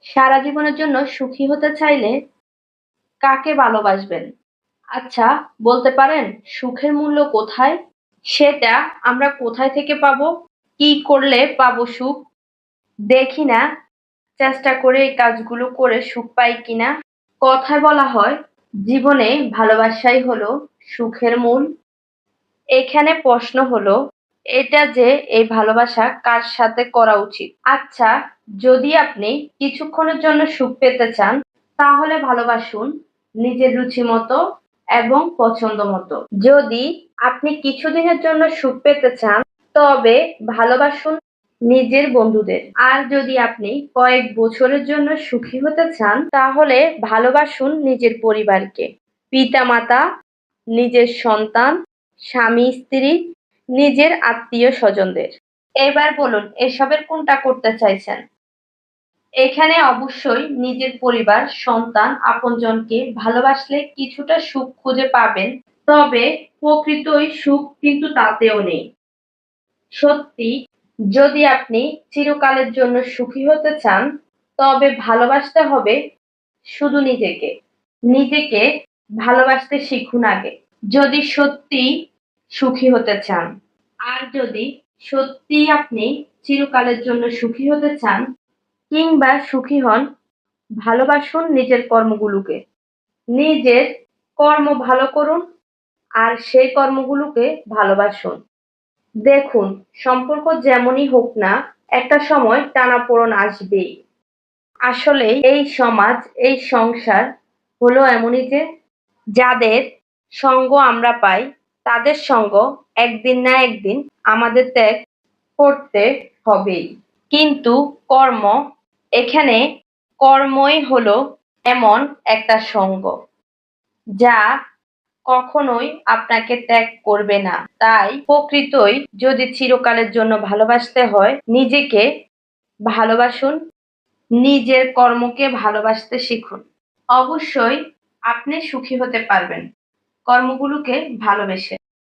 সারা জীবনের জন্য সুখী হতে চাইলে কাকে ভালোবাসবেন? আচ্ছা, বলতে পারেন সুখের মূল্য কোথায়? সেটা আমরা কোথায় থেকে পাবো? কি করলে পাবো সুখ? দেখি না চেষ্টা করে এই কাজগুলো করে সুখ পাই কিনা। কথায় বলা হয় জীবনে ভালোবাসাই হলো সুখের মূল। এখানে প্রশ্ন হলো এটা যে এই ভালোবাসা কার সাথে করা উচিত। আচ্ছা, যদি আপনি কিছুক্ষণের জন্য সুখ পেতে চান তাহলে ভালোবাসুন নিজের রুচি মতো এবং পছন্দ মতো। যদি আপনি কিছুদিনের জন্য সুখ পেতে চান তবে ভালোবাসুন নিজের বন্ধুদের। আর যদি আপনি কয়েক বছরের জন্য সুখী হতে চান তাহলে ভালোবাসুন নিজের পরিবারকে, পিতামাতা, নিজের সন্তান, স্বামী স্ত্রী, নিজের আত্মীয় স্বজনদের। এবার বলুন এসবের কোনটা করতে চাইছেন? এখানে অবশ্যই নিজের পরিবার, সন্তান, আপনজনকে ভালোবাসলে কিছুটা সুখ খুঁজে পাবেন। তবে প্রকৃতই সুখ কিন্তু তাতেও নেই। সত্যি, যদি আপনি চিরকালের জন্য সুখী হতে চান তবে ভালোবাসতে হবে শুধু নিজেকে। নিজেকে ভালোবাসতে শিখুন আগে, যদি সত্যি সুখী হতে চান। আর যদি সত্যি আপনি চিরকালের জন্য সুখী হতে চান কিংবা সুখী হন, ভালোবাসুন নিজের কর্মগুলোকে। নিজের কর্ম ভালো করুন আর সেই কর্মগুলোকে ভালোবাসুন। দেখুন, সম্পর্ক যেমনই হোক না, একটা সময় টানাপোড়েন আসবেই। আসলে এই সমাজ, এই সংসার হলো এমনই যে যাদের সঙ্গ আমরা পাই তাদের সঙ্গ একদিন না একদিন আমাদের ত্যাগ করতে হবেই। কিন্তু কর্ম, এখানে কর্মই হলো এমন একটা সঙ্গ যা কখনোই আপনাকে ত্যাগ করবে না। তাই প্রকৃতই যদি চিরকালের জন্য ভালোবাসতে হয় নিজেকে ভালোবাসুন, নিজের কর্মকে ভালোবাসতে শিখুন। অবশ্যই আপনি সুখী হতে পারবেন কর্মগুলোকে ভালোবেসে।